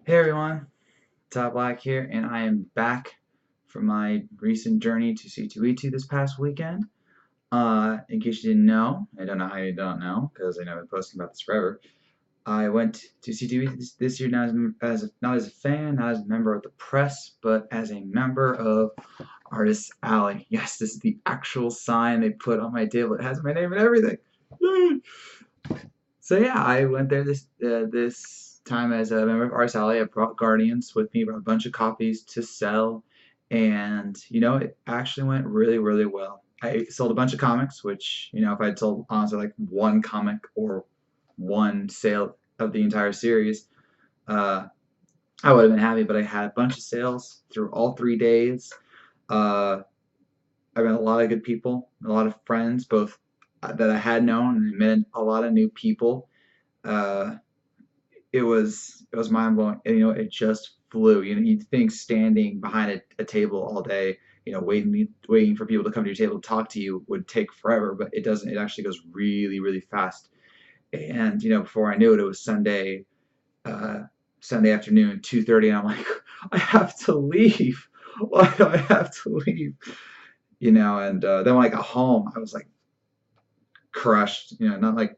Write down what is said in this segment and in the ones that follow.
Hey everyone, Todd Black here, and I am back from my recent journey to C2E2 this past weekend. In case you didn't know, I don't know how you don't know, because I know I've been posting about this forever. I went to C2E2 this year not not as a fan, not as a member of the press, but as a member of Artist Alley. Yes, this is the actual sign they put on my table. It has my name and everything. Yay! So yeah, I went there this time as a member of Arts Alley. I brought Guardians with me, brought a bunch of copies to sell, and it actually went really well. I sold a bunch of comics, which if I'd sold honestly like one comic or one sale of the entire series, uh, I would have been happy. But I had a bunch of sales through all 3 days. Uh, I met a lot of good people, a lot of friends, both that I had known, and I met a lot of new people. Uh, it was mind blowing. And, it just flew. You'd think standing behind a table all day, waiting for people to come to your table to talk to you would take forever, but it doesn't. It actually goes really fast. And before I knew it, it was uh, Sunday afternoon, 2:30, and I'm like, I have to leave. Why do I have to leave? And then when I got home, I was like crushed. Not like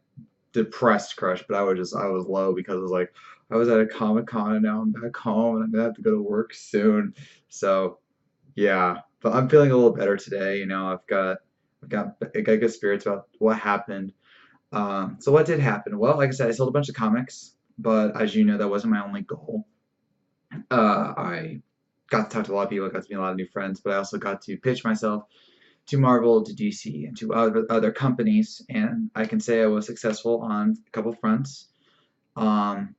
depressed crush, but I was low because I was like I was at a Comic Con and now I'm back home and I'm gonna have to go to work soon. So yeah, but I'm feeling a little better today. I got good spirits about what happened. So what did happen? Well, like I said, I sold a bunch of comics, but as you know, that wasn't my only goal. I got to talk to a lot of people, I got to meet a lot of new friends, but I also got to pitch myself to Marvel, to DC, and to other companies, and I can say I was successful on a couple fronts. Um,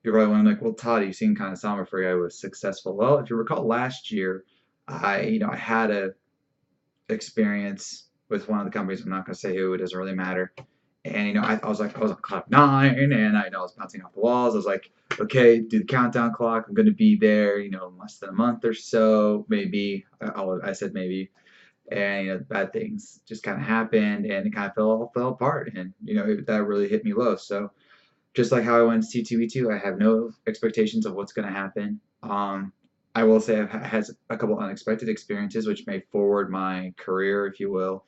you're probably wondering, like, well, Todd, you seem kind of somber for you. I was successful. Well, if you recall last year, I had a experience with one of the companies. I'm not going to say who. It doesn't really matter. And I was on clock 9, and I know I was bouncing off the walls. I was like, okay, do the countdown clock. I'm going to be there, in less than a month or so, maybe. I said maybe, and bad things just kind of happened, and it kind of fell apart, and that really hit me low. So just like how I went C2E2, I have no expectations of what's going to happen. I will say I've had a couple unexpected experiences which may forward my career, if you will,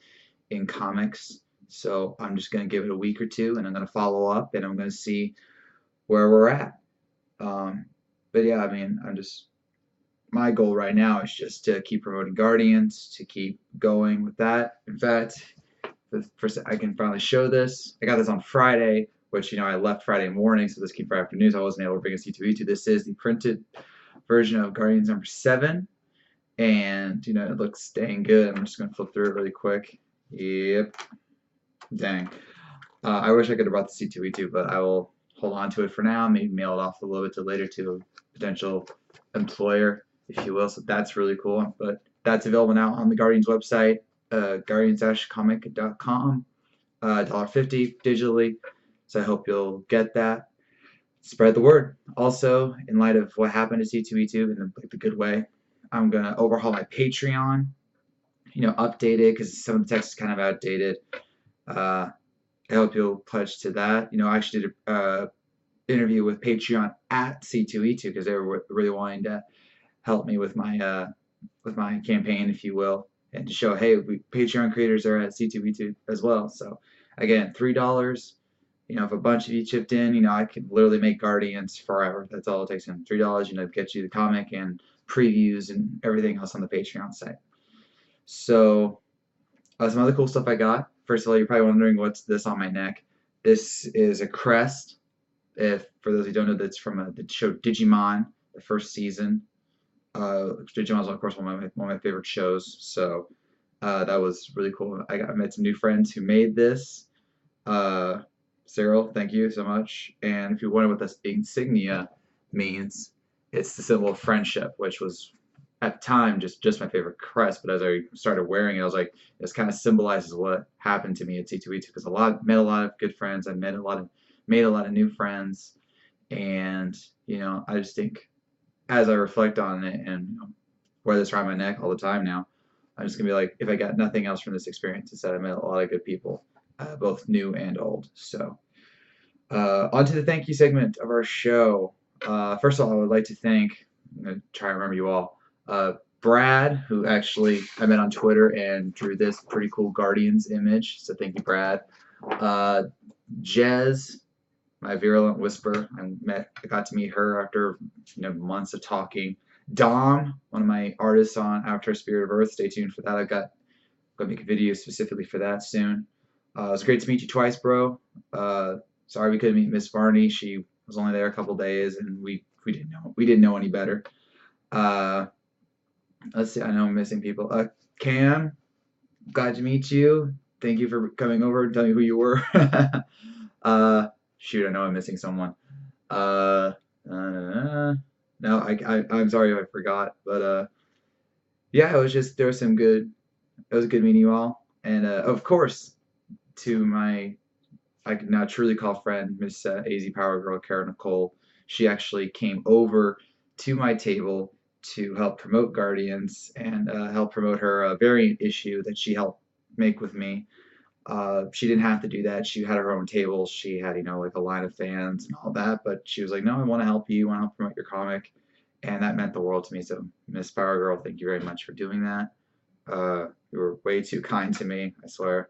in comics. So I'm just going to give it a week or two, and I'm going to follow up, and I'm going to see where we're at. Um, but yeah, I mean, my goal right now is just to keep promoting Guardians, to keep going with that. In fact, the first I can finally show this. I got this on Friday, which I left Friday morning, so this came Friday afternoon. So I wasn't able to bring a C2E2. This is the printed version of Guardians #7, and it looks dang good. I'm just gonna flip through it really quick. Yep, dang. I wish I could have brought the C2E2, but I will hold on to it for now. Maybe mail it off a little bit to later to a potential employer, if you will. So that's really cool. But that's available now on the Guardians website, guardians-comic.com, $1.50 digitally. So I hope you'll get that. Spread the word. Also, in light of what happened to C2E2 in the good way, I'm gonna overhaul my Patreon. Update it because some of the text is kind of outdated. Uh, I hope you'll pledge to that. I actually did a interview with Patreon at C2E2 because they were really wanting to help me with my campaign, if you will, and to show, hey, Patreon creators are at C2E2 as well. So again, $3. If a bunch of you chipped in, I could literally make Guardians forever. That's all it takes. And $3, get you the comic and previews and everything else on the Patreon site. So some other cool stuff I got. First of all, you're probably wondering what's this on my neck. This is a crest. If for those who don't know, that's from the show Digimon, the first season. Digimon is of course one of my favorite shows. So that was really cool. I met some new friends who made this. Cyril, thank you so much. And if you wonder what this insignia means, it's the symbol of friendship, which was at the time just my favorite crest. But as I started wearing it, I was like, this kind of symbolizes what happened to me at C2E2 because met a lot of good friends. I made a lot of new friends, and I just think as I reflect on it and wear this around my neck all the time now, I'm just gonna be like, if I got nothing else from this experience, it's that I met a lot of good people, both new and old. So, on to the thank you segment of our show. First of all, I would like to thank, I'm going to try to remember you all, Brad, who actually I met on Twitter and drew this pretty cool Guardians image. So thank you, Brad. Uh, Jez, my virulent whisper. I got to meet her after months of talking. Dom, one of my artists on Avatar Spirit of Earth. Stay tuned for that. Gonna make a video specifically for that soon. It was great to meet you twice, bro. Sorry we couldn't meet Miss Varney. She was only there a couple days, and we didn't know any better. Uh, let's see. I know I'm missing people. Cam, glad to meet you. Thank you for coming over and telling me who you were. uh, shoot, I know I'm missing someone. Uh, no, I'm sorry if I forgot, but yeah, there was some good. It was good meeting you all, and of course, to my I can now truly call friend, Miss AZ Power Girl Karen Nicole. She actually came over to my table to help promote Guardians and help promote her variant issue that she helped make with me. She didn't have to do that. She had her own table. She had, like a line of fans and all that. But she was like, no, I want to help you. I want to help promote your comic. And that meant the world to me. So, Miss Power Girl, thank you very much for doing that. You were way too kind to me, I swear.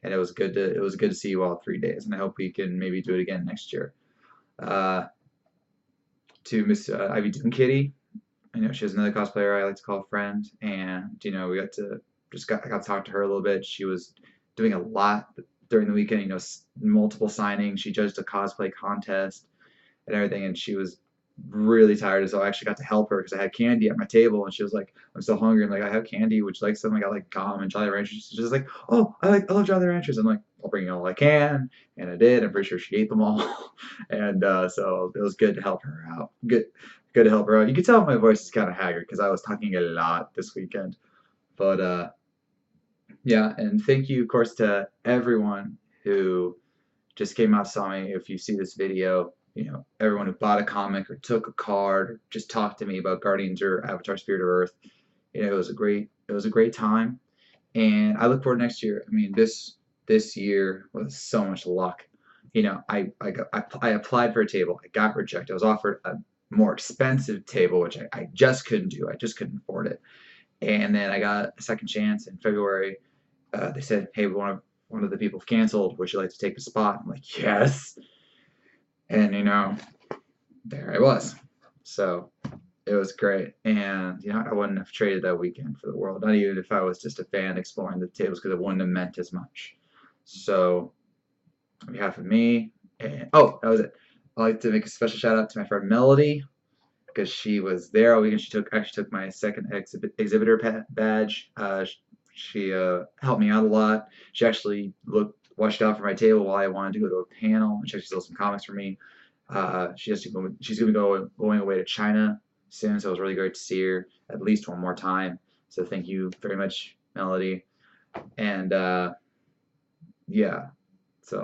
And it was good to see you all 3 days. And I hope we can maybe do it again next year. Uh, to Miss Ivy Doom Kitty, I know she has another cosplayer I like to call a friend, and I got to talk to her a little bit. She was doing a lot during the weekend, multiple signings. She judged a cosplay contest and everything, and she was really tired. So I actually got to help her because I had candy at my table, and she was like, "I'm so hungry." I'm like, "I have candy. Would you like some?" I got like gum and Jolly Ranchers. She's just like, "Oh, I love Jolly Ranchers." I'm like, "I'll bring you all I can," and I did. I'm pretty sure she ate them all, and so it was good to help her out. Good to help her out. You can tell my voice is kind of haggard because I was talking a lot this weekend, but yeah. And thank you, of course, to everyone who just came out saw me. If you see this video, everyone who bought a comic or took a card or just talked to me about Guardians or Avatar Spirit of Earth. It was a great time, and I look forward to next year. I mean, this year was so much luck. I applied for a table. I got rejected. I was offered a more expensive table, which I just couldn't do. I just couldn't afford it. And then I got a second chance in February. They said, "Hey, one of the people canceled. Would you like to take the spot?" I'm like, "Yes." And there I was. So it was great. And I wouldn't have traded that weekend for the world. Not even if I was just a fan exploring the tables, because it wouldn't have meant as much. So on behalf of me, and oh, that was it. I'd like to make a special shout out to my friend Melody, because she was there all weekend. She actually took my second exhibitor badge. She helped me out a lot. She actually watched out for my table while I wanted to go to a panel, and she actually stole some comics for me. She's going to be going away to China soon, so it was really great to see her at least one more time. So thank you very much, Melody. And yeah, so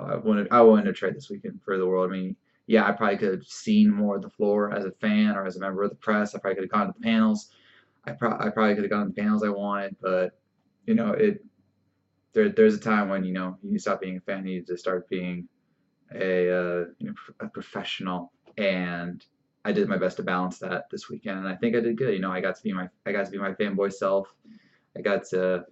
I wanted to trade this weekend for the world. I mean, yeah, I probably could have seen more of the floor as a fan or as a member of the press. I probably could have gone to the panels. I probably could have gone to the panels I wanted, but there's a time when you stop being a fan, you need to start being a professional, and I did my best to balance that this weekend, and I think I did good. I got to be my fanboy self. I got to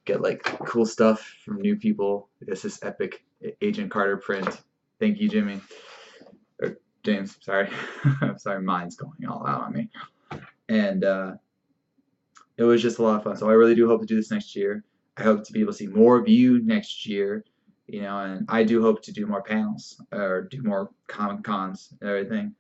get like cool stuff from new people. This epic Agent Carter print. Thank you, Jimmy. Or James, sorry. I'm sorry, mine's going all out on me. And it was just a lot of fun. So I really do hope to do this next year. I hope to be able to see more of you next year. And I do hope to do more panels or do more Comic Cons and everything.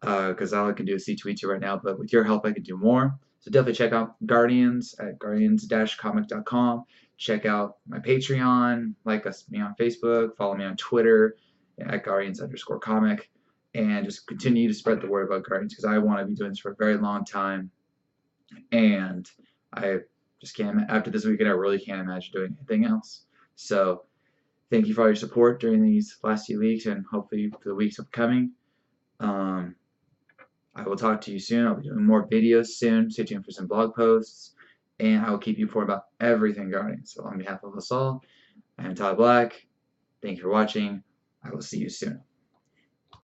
Because all I can do is C2E2 right now, but with your help, I can do more. So definitely check out Guardians at guardians-comic.com. Check out my Patreon, like me on Facebook, follow me on Twitter at Guardians_comic, and just continue to spread the word about Guardians, because I want to be doing this for a very long time, and I just can't. After this weekend, I really can't imagine doing anything else. So thank you for all your support during these last few weeks, and hopefully for the weeks upcoming. I will talk to you soon. I'll be doing more videos soon. Stay tuned for some blog posts, and I will keep you informed about everything Guardians. So on behalf of us all, I am Todd Black. Thank you for watching. I will see you soon.